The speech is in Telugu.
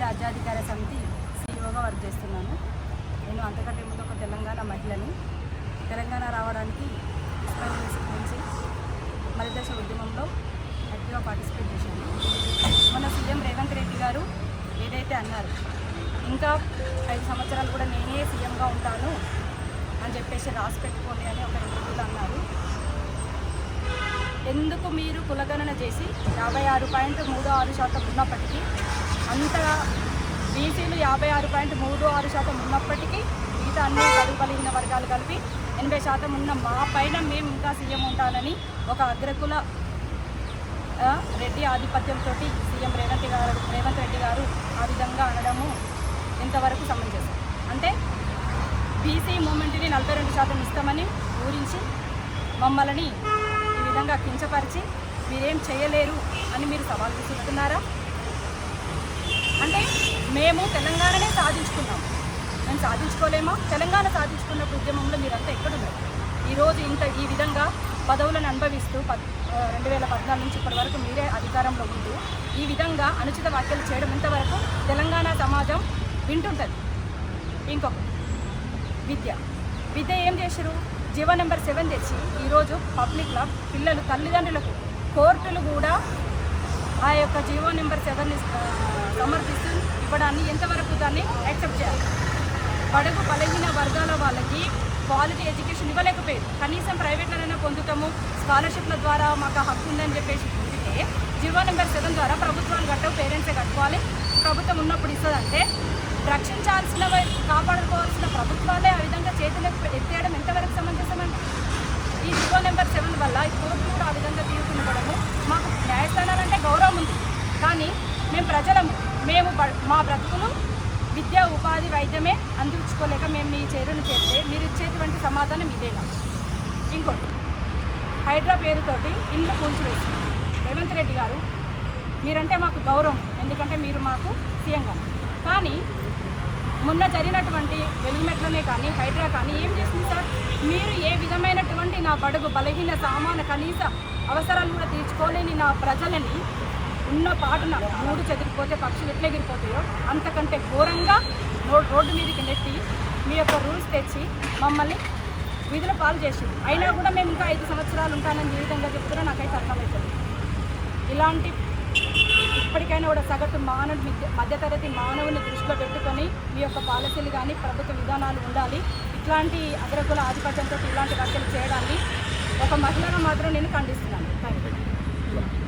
రాజ్యాధికార సమితి సీఈఓగా వర్క్ చేస్తున్నాను. నేను అంతకంటే ముందు ఒక తెలంగాణ మహిళని. తెలంగాణ రావడానికి నుంచి మలిదశ ఉద్యమంలో యాక్టివ్గా పార్టిసిపేట్ చేశాను. మొన్న సీఎం రేవంత్ రెడ్డి గారు ఏదైతే అన్నారు, ఇంకా 5 సంవత్సరాలు కూడా నేనే సీఎంగా ఉంటాను అని చెప్పేసి రాసి పెట్టుకోండి అని ఒక ఇంటర్వ్యూలో అన్నారు. ఎందుకు మీరు కులగణన చేసి 56.36% ఉన్నప్పటికీ, అంతగా బీసీలు 56.36% ఉన్నప్పటికీ మిగతా అన్ని బడుగు బలహీన వర్గాలు కలిపి 80% ఉన్న మా పైన మేము ఇంకా సీఎం ఉంటానని ఒక అగ్రకుల రెడ్డి ఆధిపత్యంతో సీఎం రేవంత్ రెడ్డి గారు ఆ విధంగా అనడము ఎంతవరకు సమంజసం? అంటే బీసీ మూమెంట్ని 42% ఇస్తామని ఊరించి మమ్మల్ని ఈ విధంగా కించపరిచి మీరేం చేయలేరు అని మీరు సవాల్ విసురుతున్నారా? అంటే మేము తెలంగాణనే సాధించుకున్నాం, మేము సాధించుకోలేమా? తెలంగాణ సాధించుకున్న ఉద్యమంలో మీరంతా ఎక్కడున్నారు? ఈరోజు ఈ విధంగా పదవులను అనుభవిస్తూ 2014 నుంచి ఇప్పటి వరకు మీరే అధికారంలో ఉంటూ ఈ విధంగా అనుచిత వ్యాఖ్యలు చేయడం ఎంతవరకు తెలంగాణ సమాజం వింటుంటుంది? ఇంకొకటి విద్య ఏం చేశారు? జీవో నెంబర్ 7 తెచ్చి ఈరోజు పబ్లిక్లో పిల్లలు తల్లిదండ్రులకు కోర్టులు కూడా ఆ యొక్క జీవో నెంబర్ 7ని సమర్థిస్తూ ఇవ్వడాన్ని ఎంతవరకు దాన్ని యాక్సెప్ట్ చేయాలి? బడుగు బలహీన వర్గాల వాళ్ళకి క్వాలిటీ ఎడ్యుకేషన్ ఇవ్వలేకపోయారు. కనీసం ప్రైవేట్లోనైనా పొందుతాము, స్కాలర్షిప్ల ద్వారా మాకు హక్కు ఉందని చెప్పేసి పొందితే జీవో నెంబర్ 7 ద్వారా ప్రభుత్వాలు కట్టవు, పేరెంట్సే కట్టుకోవాలి, ప్రభుత్వం ఉన్నప్పుడు ఇస్తుందంటే రక్షించాల్సిన కాపాడుకోవాల్సిన ప్రభుత్వాలే ఆ విధంగా చేతులు ఎత్తేయడం ఎంతవరకు సమంజసమండి? ఈ జీవో నెంబర్ 7 వల్ల ఈ కోర్టులు కూడా ఆ విధంగా తీర్పునివ్వడము, మాకు న్యాయస్థానాలంటే గౌరవం ఉంది, కానీ మేము ప్రజలము, మేము మా బ్రతుకులు విద్య ఉపాధి వైద్యమే అందించుకోలేక మేము మీ చేరును చేస్తే మీరు ఇచ్చేటువంటి సమాధానం ఇదేనా? ఇంకోటి, హైడ్రా పేరుతోటి ఇంట్లో కూల్చివేసి రేవంత్ రెడ్డి గారు మీరంటే మాకు గౌరవం, ఎందుకంటే మీరు మాకు సీఎంగా, కానీ మొన్న జరిగినటువంటి వెలుగుమెట్లనే కానీ హైడ్రా కానీ ఏం చేస్తుంది సార్? మీరు ఏ విధమైనటువంటి నా బడుగు బలహీన సామాన కనీస అవసరాలు కూడా తీర్చుకోలేని నా ప్రజలని ఉన్న పాటున మూడు చెదిరిపోతే పక్షులు ఎట్లా ఎగిరిపోతాయో అంతకంటే ఘోరంగా రోడ్డు మీదకి నెట్టి మీ యొక్క రూల్స్ తెచ్చి మమ్మల్ని విధుల పాలు చేసింది. అయినా కూడా మేము ఇంకా 5 సంవత్సరాలు ఉంటానని ఏ విధంగా చెప్తున్నా నాకైతే అర్థమవుతుంది. ఇలాంటి ఇప్పటికైనా కూడా సగటు మధ్యతరగతి మానవుని దృష్టిలో పెట్టుకొని మీ యొక్క పాలసీలు కానీ ప్రభుత్వ విధానాలు ఉండాలి. ఇట్లాంటి అగ్రకుల ఆధిపత్యంతో ఇలాంటి వ్యాఖ్యలు చేయడాన్ని ఒక మహిళగా మాత్రం నేను ఖండిస్తున్నాను. Thank you.